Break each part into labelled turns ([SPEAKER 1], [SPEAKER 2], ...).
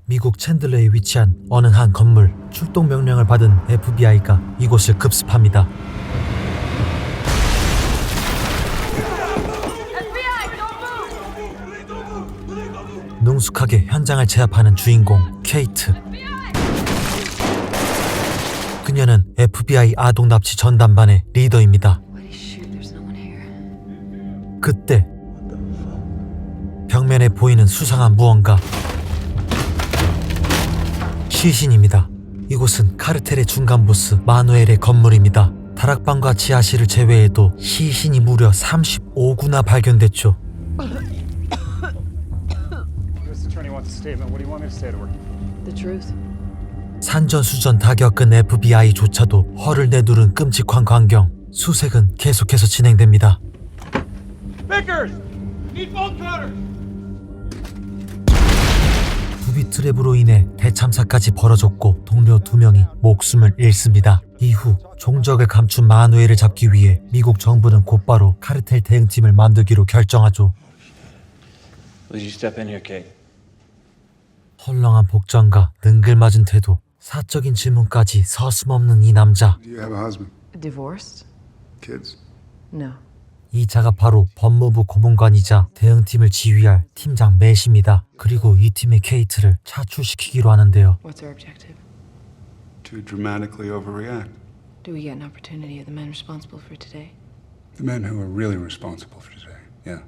[SPEAKER 1] 미국 챈들러에 위치한 어느 한 건물. 출동 명령을 받은 FBI가 이곳을 급습합니다. 능숙하게 현장을 제압하는 주인공 케이트. 그녀는 FBI 아동 납치 전담반의 리더입니다. 그때 벽면에 보이는 수상한 무언가. 시신입니다. 이곳은 카르텔의 중간 보스 마누엘의 건물입니다. 다락방과 지하실을 제외해도 시신이 무려 35구나 발견됐죠. 산전수전 다 겪은 FBI조차도 허를 내두른 끔찍한 광경. 수색은 계속해서 진행됩니다. 부비 트랩으로 인해 대참사까지 벌어졌고 동료 2명이 목숨을 잃습니다. 이후 종적을 감춘 마누엘을 잡기 위해 미국 정부는 곧바로 카르텔 대응팀을 만들기로 결정하죠. 헐렁한 복장과 능글맞은 태도, 사적인 질문까지 서슴없는 이 남자.
[SPEAKER 2] Do you have a husband?
[SPEAKER 3] Divorced?
[SPEAKER 2] Kids?
[SPEAKER 3] No.
[SPEAKER 1] 이 자가 바로 법무부 고문관이자 대응팀을 지휘할 팀장 맷입니다. 그리고 이 팀의 케이트를 차출시키기로 하는데요.
[SPEAKER 3] What's our objective?
[SPEAKER 2] To dramatically overreact.
[SPEAKER 3] Do we get an opportunity of the men responsible for today?
[SPEAKER 2] The men who are really responsible for today. Yeah.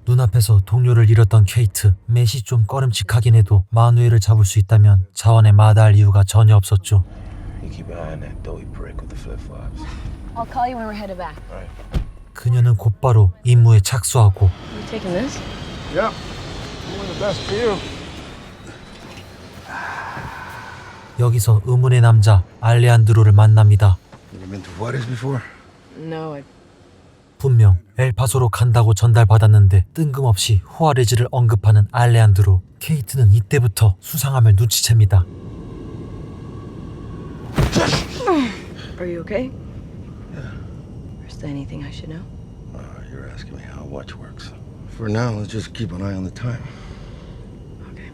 [SPEAKER 1] 눈앞에서 동료를 잃었던 케이트. 맷이 좀 꺼름칙하긴 해도 마누엘을 잡을 수 있다면 자원에 마다할 이유가 전혀 없었죠.
[SPEAKER 4] You keep an eye on that doughy prick with the flip-flops.
[SPEAKER 5] I'll call you when we're headed back.
[SPEAKER 4] Right.
[SPEAKER 1] 그녀는 곧바로 임무에 착수하고
[SPEAKER 3] You taking this?
[SPEAKER 2] Yeah. Doing the best for you.
[SPEAKER 1] 여기서 의문의 남자 알레한드로를 만납니다.
[SPEAKER 4] You been to Juarez before?
[SPEAKER 3] No, I...
[SPEAKER 1] 분명 엘파소로 간다고 전달받았는데 뜬금없이 후아레즈를 언급하는 알레한드로. 케이트는 이때부터 수상함을 눈치챕니다.
[SPEAKER 3] Are you okay? Is there anything I should know?
[SPEAKER 4] You're asking me how a watch works. For now, let's just keep an eye on the time.
[SPEAKER 3] Okay.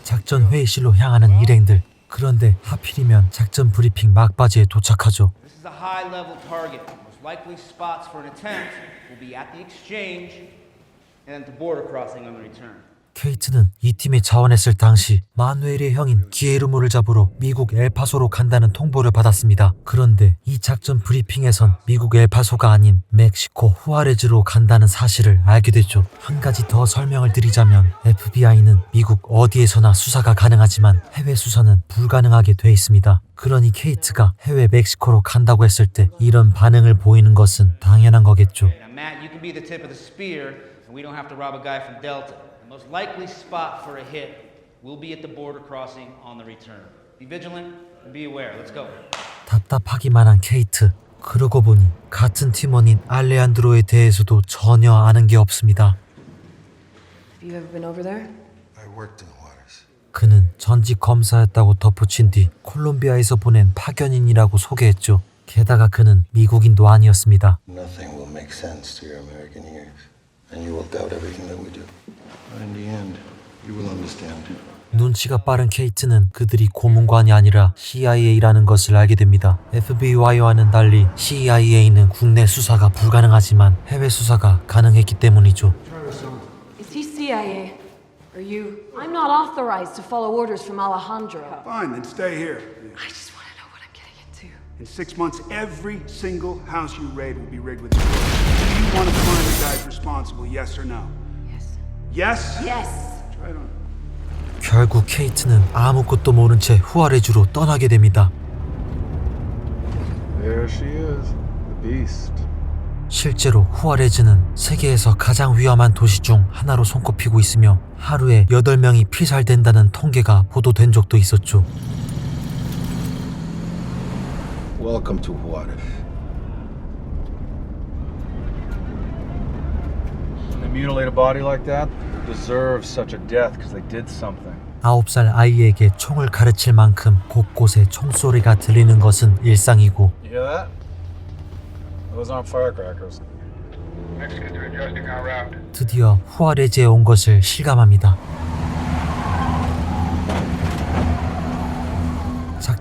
[SPEAKER 1] 작전 회의실로 향하는 일행들. 그런데 하필이면 작전 브리핑 막바지에 도착하죠.
[SPEAKER 6] This is a high-level target. Most likely spots for an attempt will be at the exchange and the border crossing on the return.
[SPEAKER 1] 케이트는 이 팀에 자원했을 당시 마누엘의 형인 기에르모를 잡으러 미국 엘파소로 간다는 통보를 받았습니다. 그런데 이 작전 브리핑에선 미국 엘파소가 아닌 멕시코 후아레즈로 간다는 사실을 알게 됐죠. 한 가지 더 설명을 드리자면 FBI는 미국 어디에서나 수사가 가능하지만 해외 수사는 불가능하게 돼 있습니다. 그러니 케이트가 해외 멕시코로 간다고 했을 때 이런 반응을 보이는 것은 당연한 거겠죠.
[SPEAKER 6] Now, Matt, you can be the tip of the spear, and we don't have to rob a guy from Delta. The most likely spot for a hit will be at the border crossing on the return. Be vigilant and be aware. Let's go.
[SPEAKER 1] 답답하기만 한 케이트. 그러고 보니 같은 팀원인 알레한드로에 대해서도 전혀 아는 게 없습니다.
[SPEAKER 3] Have you ever been over there?
[SPEAKER 4] I worked in Juarez.
[SPEAKER 1] 그는 전직 검사였다고 덧붙인 뒤 콜롬비아에서 보낸 파견인이라고 소개했죠. 게다가 그는 미국인도 아니었습니다.
[SPEAKER 4] Nothing will make sense to your American ears, and you will doubt everything that we do. But in the end, you will understand.
[SPEAKER 1] 눈치가 빠른 케이트는 그들이 고문관이 아니라 CIA라는 것을 알게 됩니다. FBI와는 달리 CIA는 국내 수사가 불가능하지만 해외 수사가 가능했기 때문이죠.
[SPEAKER 3] Is he CIA? Are you?
[SPEAKER 5] I'm not authorized to follow orders from Alejandro.
[SPEAKER 2] Fine, then stay here.
[SPEAKER 3] I just want to know what I'm getting into.
[SPEAKER 2] In 6 months, every single house you raid will be rigged with you. Do you want to find the guys responsible, yes or no?
[SPEAKER 3] Yes.
[SPEAKER 2] Yes?
[SPEAKER 5] Yes.
[SPEAKER 2] Try it on.
[SPEAKER 1] 결국 케이트는 아무것도 모른 채 후아레즈로 떠나게 됩니다.
[SPEAKER 7] There she is, the beast.
[SPEAKER 1] 실제로 후아레즈는 세계에서 가장 위험한 도시 중 하나로 손꼽히고 있으며 하루에 8명이 피살된다는 통계가 보도된 적도 있었죠.
[SPEAKER 4] Welcome to Juarez.
[SPEAKER 7] When they mutilate a body like that, they deserve such a death because they did something.
[SPEAKER 1] 9살 아이에게 총을 가르칠 만큼 곳곳에 총소리가 들리는 것은 일상이고
[SPEAKER 7] You hear that? Those aren't firecrackers.
[SPEAKER 2] Mexicans are adjusting our route.
[SPEAKER 1] 드디어 후아레즈에 온 것을 실감합니다.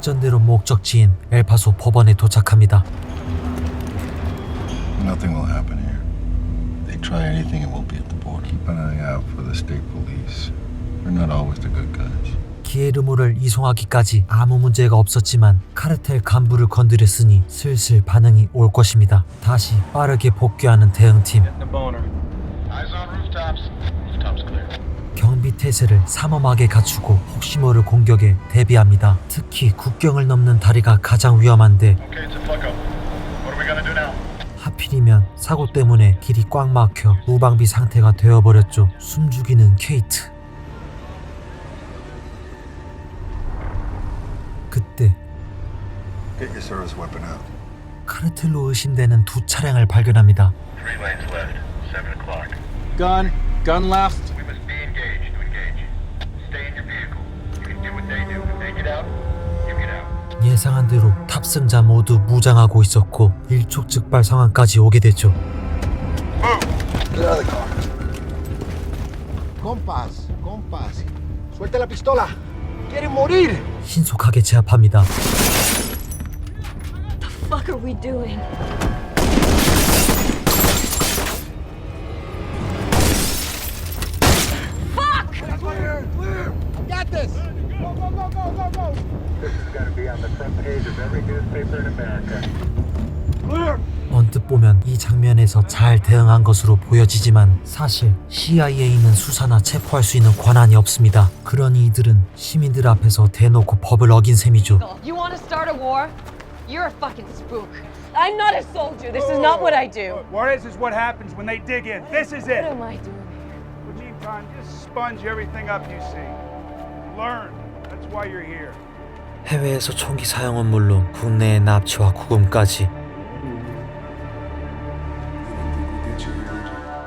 [SPEAKER 1] 작전대로 목적지인 엘파소 법원에 도착합니다.
[SPEAKER 4] Nothing will happen here. They try anything and we'll be at the border. Keep an eye out for the state police. They're not always the good guys.
[SPEAKER 1] 기에르모를 이송하기까지 아무 문제가 없었지만 카르텔 간부를 건드렸으니 슬슬 반응이 올 것입니다. 다시 빠르게 복귀하는 대응팀.
[SPEAKER 7] Getting a boner.
[SPEAKER 4] Eyes on rooftops. Rooftops clear.
[SPEAKER 1] 경비 태세를 삼엄하게 갖추고 혹시 모를 공격에 대비합니다. 특히 국경을 넘는 다리가 가장 위험한데
[SPEAKER 4] Okay, it's a fuck up. What are we gonna do now?
[SPEAKER 1] 하필이면 사고 때문에 길이 꽉 막혀 무방비 상태가 되어버렸죠. 숨죽이는 케이트. 그때
[SPEAKER 4] Get your service weapon out.
[SPEAKER 1] 카르텔로 의심되는 두 차량을 발견합니다.
[SPEAKER 4] 3 lanes left. 7 o'clock.
[SPEAKER 7] Gun left.
[SPEAKER 4] We must be engaged to engage. Stay in your vehicle. You can do what they do. If they get out, you get out.
[SPEAKER 1] 예상한 대로 탑승자 모두 무장하고 있었고 일촉즉발 상황까지 오게 됐죠.
[SPEAKER 4] Get out of the car.
[SPEAKER 8] Compas, compas. Suelta la pistola. ¡Quieren morir!
[SPEAKER 1] 신속하게 제압합니다.
[SPEAKER 5] What the fuck are we doing?
[SPEAKER 8] Clear, clear. I got this. Go, go, go, go, go, go.
[SPEAKER 4] This is gonna be on the front page of every newspaper in America.
[SPEAKER 8] Clear.
[SPEAKER 1] 언뜻 보면 이 장면에서 잘 대응한 것으로 보여지지만 사실 CIA는 수사나 체포할 수 있는 권한이 없습니다. 그러니 이들은 시민들 앞에서 대놓고 법을 어긴 셈이죠.
[SPEAKER 5] You want to start a war? You're a fucking spook. I'm not a soldier. This is not what I do.
[SPEAKER 2] What is what happens when they dig in. This is
[SPEAKER 5] What
[SPEAKER 2] it.
[SPEAKER 5] am I doing here?
[SPEAKER 2] Wajid Khan, just sponge everything up you see. Learn. That's why you're here.
[SPEAKER 1] 해외에서 총기 사용은 물론 국내의 납치와 구금까지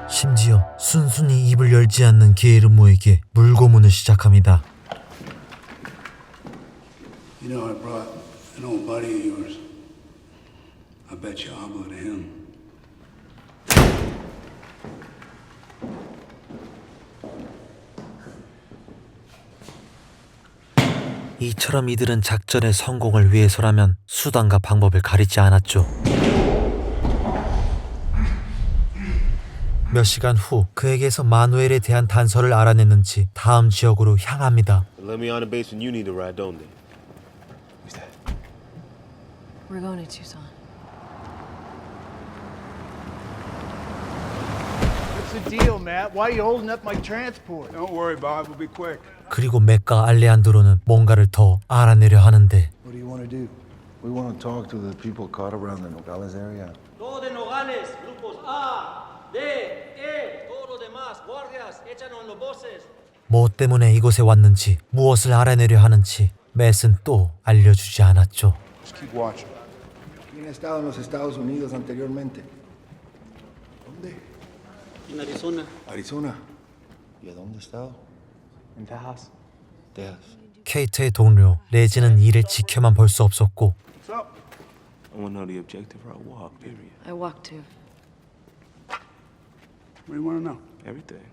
[SPEAKER 1] 심지어 순순히 입을 열지 않는 게르모에게 물고문을 시작합니다.
[SPEAKER 2] You know, I brought an old buddy of yours. I bet you I'll go to him.
[SPEAKER 1] 이처럼 이들은 작전의 성공을 위해서라면 수단과 방법을 가리지 않았죠. 몇 시간 후 그에게서 마누엘에 대한 단서를 알아냈는지 다음 지역으로 향합니다.
[SPEAKER 9] Let me on the base when you need a ride, don't they? Who's that?
[SPEAKER 5] We're going to Tucson.
[SPEAKER 8] What's the deal, Matt? Why are you holding up my transport?
[SPEAKER 2] Don't worry, Bob. We'll be quick.
[SPEAKER 1] 그리고 맥과 알레한드로는 뭔가를 더 알아내려 하는데
[SPEAKER 8] What do you want to do?
[SPEAKER 4] We want to talk to the people caught around the Nogales area.
[SPEAKER 10] Todo de Nogales, grupos A, D, E, todo lo demás, guardias, échanos los voces.
[SPEAKER 1] 뭐 때문에 이곳에 왔는지 무엇을 알아내려 하는지 맷은 또 알려주지 않았죠.
[SPEAKER 2] Just keep watching.
[SPEAKER 8] ¿Quién ha estado en los Estados Unidos anteriormente? ¿Dónde?
[SPEAKER 10] En Arizona.
[SPEAKER 4] Arizona. ¿Y a dónde estado?
[SPEAKER 10] En Texas.
[SPEAKER 4] Texas.
[SPEAKER 1] 케이트의 동료 레지는 이를 지켜만 볼 수 없었고
[SPEAKER 2] What's up?
[SPEAKER 9] I want to know the objective for our walk, period.
[SPEAKER 5] I walked too.
[SPEAKER 2] What do you want to know?
[SPEAKER 9] Everything.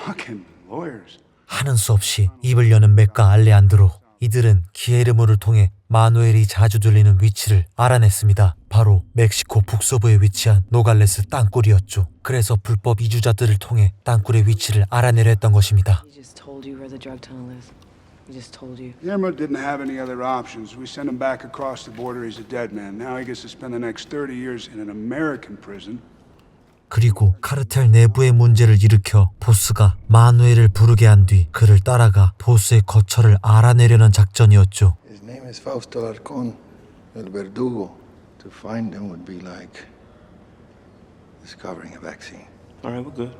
[SPEAKER 2] Fucking lawyers.
[SPEAKER 1] 하는 수 없이 입을 여는 맥과 알레한드로. 이들은 기에르모를 통해 마누엘이 자주 들리는 위치를 알아냈습니다. 바로 멕시코 북서부에 위치한 노갈레스 땅굴이었죠. 그래서 불법 이주자들을 통해 땅굴의 위치를 알아내려 했던 것입니다.
[SPEAKER 3] He just told you where the drug tunnel is. He just told you.
[SPEAKER 2] Guillermo didn't have any other options. We sent him back across the border. He's a dead man. Now he gets to spend the next 30 years in an American prison.
[SPEAKER 1] 그리고 카르텔 내부의 문제를 일으켜 보스가 마누엘을 부르게 한 뒤 그를 따라가 보스의 거처를 알아내려는 작전이었죠.
[SPEAKER 4] His name is Fausto Alarcón, el verdugo. To find him would be like discovering a vaccine.
[SPEAKER 9] All right, we're good.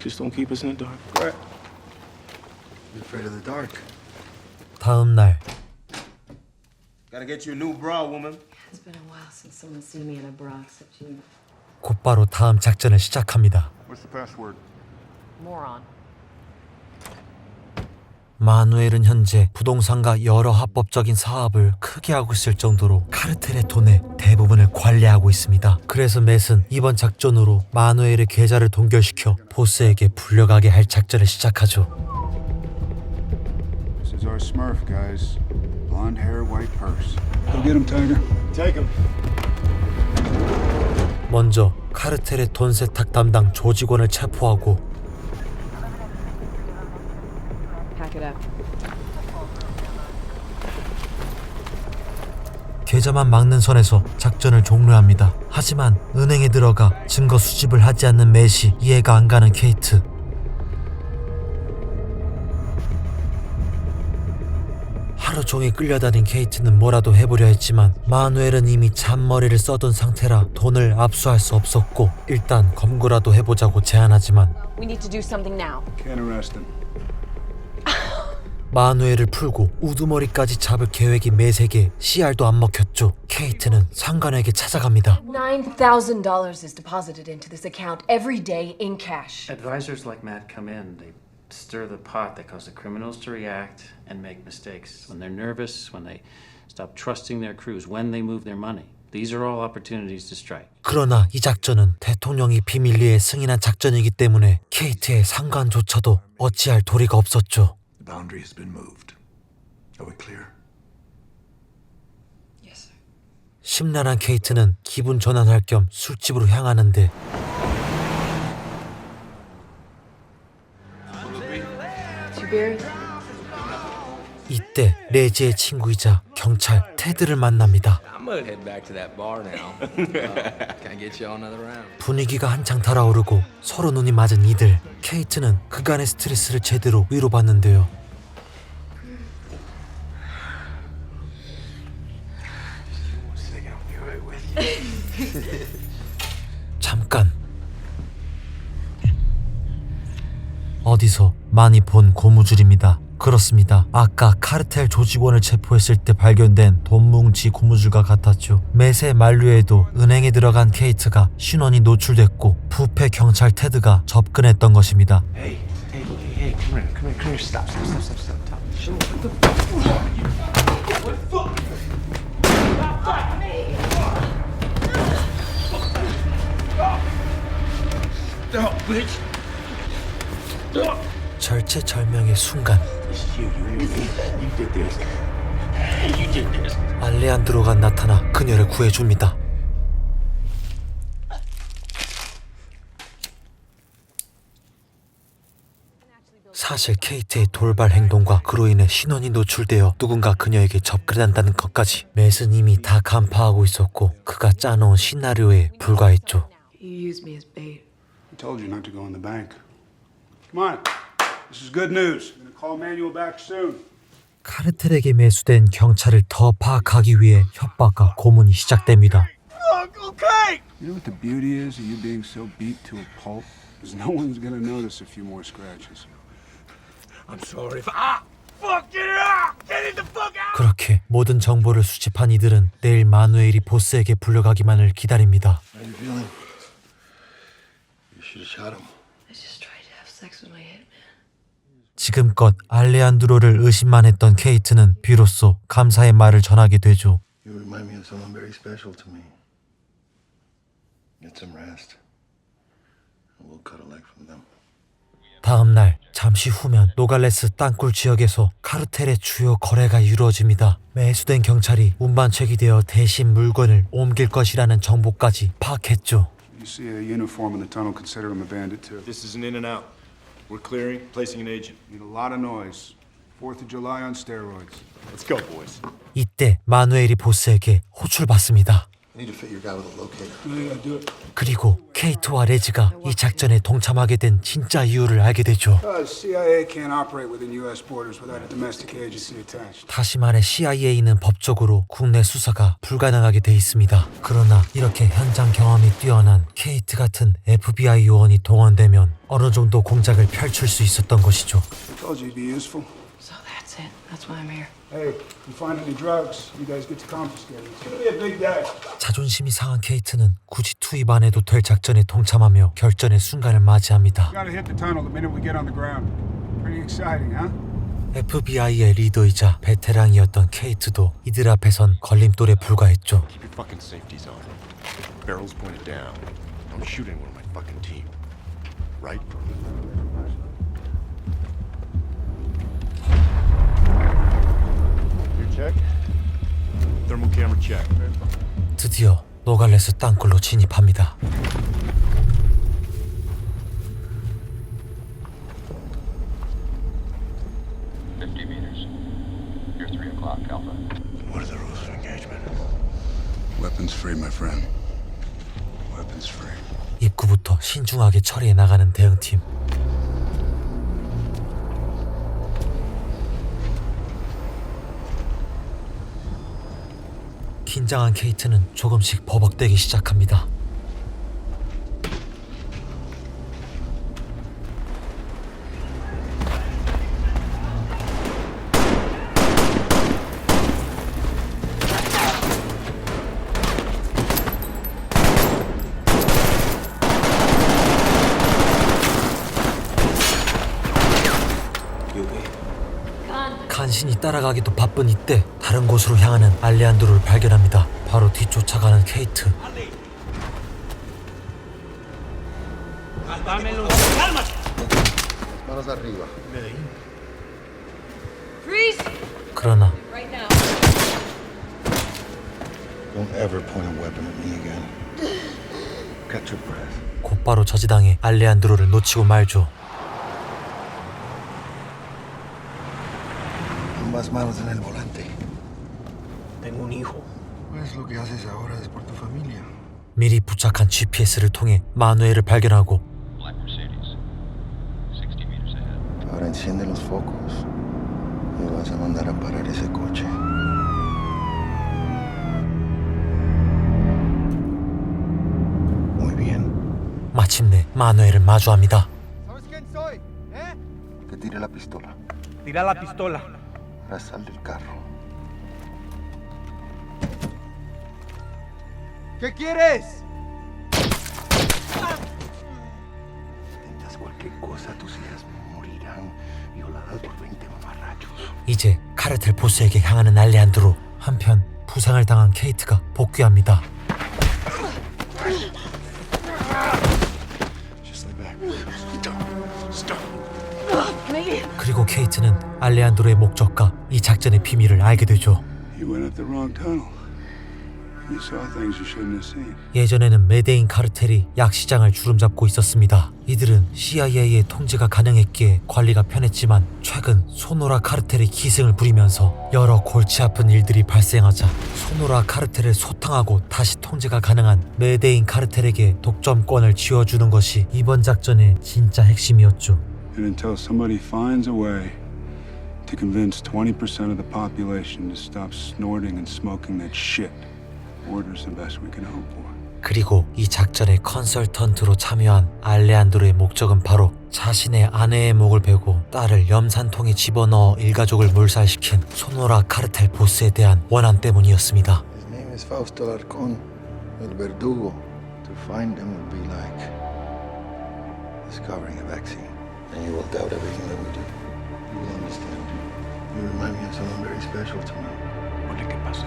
[SPEAKER 9] Just don't keep us in the dark.
[SPEAKER 2] Right.
[SPEAKER 4] You're afraid of the dark?
[SPEAKER 1] 다음 날
[SPEAKER 9] Gotta get you a new bra, woman.
[SPEAKER 3] It's been a while since someone's seen me in a bra except you.
[SPEAKER 1] 곧바로 다음 작전을 시작합니다.
[SPEAKER 2] What's the password?
[SPEAKER 3] Moron.
[SPEAKER 1] 마누엘은 현재 부동산과 여러 합법적인 사업을 크게 하고 있을 정도로 카르텔의 돈의 대부분을 관리하고 있습니다. 그래서 맷은 이번 작전으로 마누엘의 계좌를 동결시켜 보스에게 불려가게 할 작전을 시작하죠.
[SPEAKER 2] This This is our Smurf, guys. Blonde hair, white purse. Go get him, Tiger.
[SPEAKER 8] Take him.
[SPEAKER 1] 먼저 카르텔의 돈 세탁 담당 조직원을 체포하고
[SPEAKER 3] Pack it up.
[SPEAKER 1] 계좌만 막는 선에서 작전을 종료합니다. 하지만 은행에 들어가 증거 수집을 하지 않는 맷이 이해가 안 가는 케이트. 하루 종일 끌려다닌 케이트는 뭐라도 해보려 했지만 마누엘은 이미 잔머리를 써둔 상태라 돈을 압수할 수 없었고 일단 검거라도 해보자고 제안하지만
[SPEAKER 5] We need to do something now.
[SPEAKER 2] Can't arrest him.
[SPEAKER 1] 마누엘을 풀고 우두머리까지 잡을 계획이 맷에게 CR도 안 먹혔죠. 케이트는 상관에게 찾아갑니다.
[SPEAKER 5] $9,000 is deposited into this account every day in cash.
[SPEAKER 11] Advisors like Matt come in, they stir the pot, they cause the criminals to react and make mistakes. When they're nervous, when they stop trusting their crews, when they move their money. These are all opportunities to strike.
[SPEAKER 1] 그러나 이 작전은 대통령이 비밀리에 승인한 작전이기 때문에 케이트의 상관조차도 어찌할 도리가 없었죠.
[SPEAKER 4] The boundary has been moved. Are we clear?
[SPEAKER 3] Yes, sir.
[SPEAKER 1] 심란한 케이트는 기분 전환할 겸 술집으로 향하는데
[SPEAKER 3] Two beers?
[SPEAKER 1] 이때 레지의 친구이자 경찰 테드를 만납니다.
[SPEAKER 10] I'm gonna head back to that bar now. Can I get you another round?
[SPEAKER 1] 분위기가 한창 달아오르고 서로 눈이 맞은 이들. 케이트는 그간의 스트레스를 제대로 위로받는데요. 잠깐. 어디서 많이 본 고무줄입니다. 그렇습니다. 아까 카르텔 조직원을 체포했을 때 발견된 돈뭉치 고무줄과 같았죠. 맷의 만류에도 은행에 들어간 케이트가 신원이 노출됐고 부패 경찰 테드가 접근했던 것입니다.
[SPEAKER 9] Hey, come here, stop.
[SPEAKER 1] 절체절명의 순간 알레한드로가 나타나 그녀를 구해줍니다. 사실 케이트의 돌발 행동과 그로 인해 신원이 노출되어 누군가 그녀에게 접근한다는 것까지 맷은 이미 다 간파하고 있었고 그가 짜놓은 시나리오에 불과했죠.
[SPEAKER 3] You used me as bait.
[SPEAKER 2] I told you not to go in the bank. Come on. This is good news. I'm gonna call Manuel back soon.
[SPEAKER 1] 카르텔에게 매수된 경찰을 더 파악하기 위해 협박과 고문이 시작됩니다.
[SPEAKER 2] You know what the beauty is of you being so beat to a pulp? Is no one's gonna notice a few more scratches.
[SPEAKER 10] I'm sorry if fuck it! Get it the fuck out!
[SPEAKER 1] 그렇게 모든 정보를 수집한 이들은 내일 마누엘이 보스에게 불려가기만을 기다립니다.
[SPEAKER 4] How you feeling? You should have shot him.
[SPEAKER 3] I just tried to have sex with my hitman.
[SPEAKER 1] 지금껏 알레한드로를 의심만 했던 케이트는 비로소 감사의 말을 전하게 되죠.
[SPEAKER 4] You remind me of someone very special to me. Get some rest. And we'll cut a leg from them.
[SPEAKER 1] 다음 날 잠시 후면 노갈레스 땅굴 지역에서 카르텔의 주요 거래가 이루어집니다. 매수된 경찰이 운반책이 되어 대신 물건을 옮길 것이라는 정보까지 파악했죠.
[SPEAKER 2] You see a uniform in the tunnel, consider him a bandit too.
[SPEAKER 9] This is an in and out. We're clearing, placing an agent.
[SPEAKER 2] Need a lot of noise. 4th of July on steroids.
[SPEAKER 9] Let's go, boys.
[SPEAKER 1] 이때 마누엘이 보스에게 호출받습니다.
[SPEAKER 4] I need to fit your guy with a locator.
[SPEAKER 2] Yeah, do it.
[SPEAKER 1] 그리고 케이트와 레지가 이 작전에 동참하게 된 진짜 이유를 알게 되죠.
[SPEAKER 2] CIA can't operate within U.S. borders without a domestic agency attached.
[SPEAKER 1] 다시 말해 CIA는 법적으로 국내 수사가 불가능하게 돼 있습니다. 그러나 이렇게 현장 경험이 뛰어난 케이트 같은 FBI 요원이 동원되면 어느 정도 공작을 펼칠 수 있었던 것이죠.
[SPEAKER 2] I told you you'd be useful.
[SPEAKER 3] So that's it. That's why I'm here.
[SPEAKER 2] Hey, you find any drugs, you guys get to confiscate. It's gonna be a big day.
[SPEAKER 1] 자존심이 상한 케이트는 굳이 투입 안 해도 될 작전에 동참하며 결전의 순간을 맞이합니다.
[SPEAKER 2] Gotta hit the tunnel the minute we get on the ground. Pretty exciting, huh?
[SPEAKER 1] FBI의 리더이자 베테랑이었던 케이트도 이들 앞에선 걸림돌에 불과했죠.
[SPEAKER 9] Keep your fucking safeties on. Barrels pointed down. I'm shooting one of my fucking team. Right? Check.
[SPEAKER 1] 드디어 노갈레스 땅굴로 진입합니다.
[SPEAKER 4] What are the rules of engagement?
[SPEAKER 2] Weapons free, my friend. Weapons free.
[SPEAKER 1] 입구부터 신중하게 처리해 나가는 대응팀. 긴장한 케이트는 조금씩 버벅대기 시작합니다. 간신히 따라가기도 바쁜 이때 다른 곳으로 향하는 알레한드로를 발견합니다. 바로 뒤쫓아가는 케이트.
[SPEAKER 4] Manos arriba.
[SPEAKER 5] Freeze!
[SPEAKER 1] 그러나
[SPEAKER 5] Right now.
[SPEAKER 4] Don't ever point a weapon at me again. Catch your breath.
[SPEAKER 1] 곧바로 저지당해 알레한드로를 놓치고 말죠.
[SPEAKER 8] Más manos en el volante.
[SPEAKER 10] Tengo un hijo.
[SPEAKER 8] Pues lo que haces ahora es por tu familia.
[SPEAKER 1] 미리 부착한 GPS를 통해 마누엘을 발견하고
[SPEAKER 4] Ahora enciende los focos y vas a mandar a parar ese coche. Muy bien.
[SPEAKER 1] 마침내 마누엘을 마주합니다.
[SPEAKER 8] ¿Sabes quién soy? ¿Eh?
[SPEAKER 4] Que tire la pistola.
[SPEAKER 10] Tira la pistola.
[SPEAKER 4] Ahora sal del carro.
[SPEAKER 8] ¿Qué quieres?
[SPEAKER 4] Intentas cualquier cosa, tus hijas morirán violadas por 20 mamarrachos.
[SPEAKER 1] 이제 카르텔 보스에게 향하는 알레한드로. 한편 부상을 당한 케이트가 복귀합니다.
[SPEAKER 4] Just lay back.
[SPEAKER 1] 그리고 케이트는 알레한드로의 목적과 이 작전의 비밀을 알게 되죠.
[SPEAKER 2] You went up the wrong tunnel. You saw things you shouldn't have seen.
[SPEAKER 1] 예전에는 메데인 카르텔이 약 시장을 주름잡고 있었습니다. 이들은 CIA의 통제가 가능했기에 관리가 편했지만 최근 소노라 카르텔이 기승을 부리면서 여러 골치 아픈 일들이 발생하자 소노라 카르텔을 소탕하고 다시 통제가 가능한 메데인 카르텔에게 독점권을 쥐어주는 것이 이번 작전의 진짜 핵심이었죠.
[SPEAKER 2] And until somebody finds a way to convince 20% of the population to stop snorting and smoking that shit, order's the best we can hope for.
[SPEAKER 1] 그리고 이 작전의 컨설턴트로 참여한 알레한드로의 목적은 바로 자신의 아내의 목을 베고 딸을 염산통에 집어넣어 일가족을 몰살시킨 소노라 카르텔 보스에 대한 원한 때문이었습니다.
[SPEAKER 4] His name is Fausto Alarcón, el verdugo. To find him would be like discovering a vaccine. And you will doubt everything that we do. You will understand. You remind me of someone very special to me.
[SPEAKER 9] Oye, ¿qué pasa?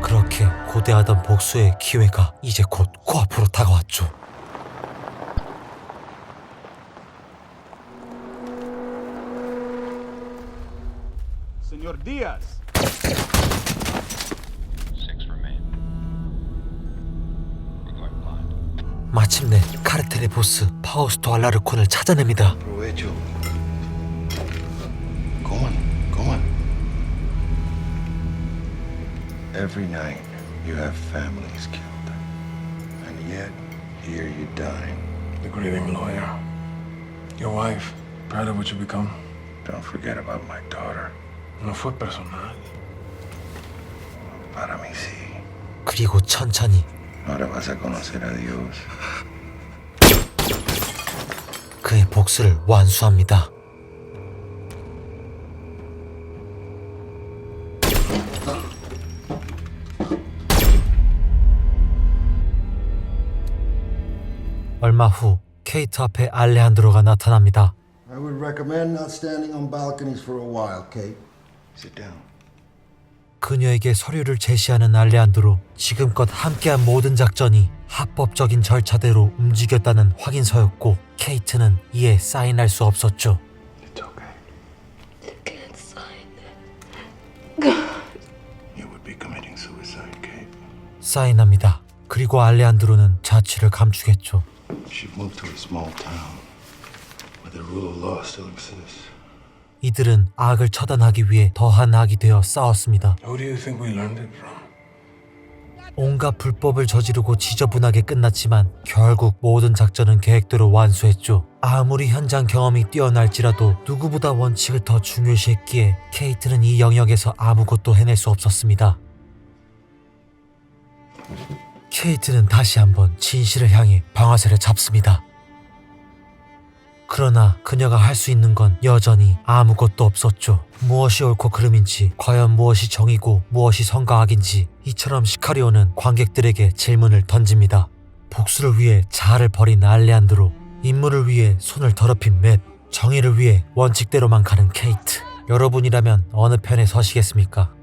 [SPEAKER 1] 그렇게 고대하던 복수의 기회가 이제 곧 코앞으로 다가왔죠.
[SPEAKER 7] Señor Diaz.
[SPEAKER 1] 마침내 카르텔의 보스 파우스토 알라르콘을 찾아냅니다.
[SPEAKER 4] Provecho. Coman, coman. Every night you have families killed. And yet, here you dine.
[SPEAKER 12] The grieving lawyer. Your wife. Proud of what you become.
[SPEAKER 4] Don't forget about my daughter.
[SPEAKER 12] No fue personal.
[SPEAKER 4] Para mí sí.
[SPEAKER 1] 그리고 천천히
[SPEAKER 4] Ahora vas a conocer a Dios.
[SPEAKER 1] 그의 복수를 완수합니다. 얼마 후 케이트 앞에 알레한드로가 나타납니다.
[SPEAKER 8] I would recommend not standing on balconies for a while, Kate.
[SPEAKER 4] Sit down.
[SPEAKER 1] 그녀에게 서류를 제시하는 알레한드로. 지금껏 함께한 모든 작전이 합법적인 절차대로 움직였다는 확인서였고 케이트는 이에 사인할 수 없었죠.
[SPEAKER 4] It's okay.
[SPEAKER 5] You can't sign it.
[SPEAKER 4] You would be committing suicide, Kate.
[SPEAKER 1] 사인합니다. 그리고 알레한드로는 자취를 감추겠죠.
[SPEAKER 4] She moved to a small town where the rule of law still exists.
[SPEAKER 1] 이들은 악을 처단하기 위해 더한 악이 되어 싸웠습니다.
[SPEAKER 12] Who do you think we learned it from?
[SPEAKER 1] 온갖 불법을 저지르고 지저분하게 끝났지만 결국 모든 작전은 계획대로 완수했죠. 아무리 현장 경험이 뛰어날지라도 누구보다 원칙을 더 중요시했기에 케이트는 이 영역에서 아무것도 해낼 수 없었습니다. 케이트는 다시 한번 진실을 향해 방아쇠를 잡습니다. 그러나 그녀가 할 수 있는 건 여전히 아무것도 없었죠. 무엇이 옳고 그름인지, 과연 무엇이 정이고 무엇이 선과 악인지, 이처럼 시카리오는 관객들에게 질문을 던집니다. 복수를 위해 자아를 버린 알레한드로, 임무를 위해 손을 더럽힌 맷, 정의를 위해 원칙대로만 가는 케이트. 여러분이라면 어느 편에 서시겠습니까?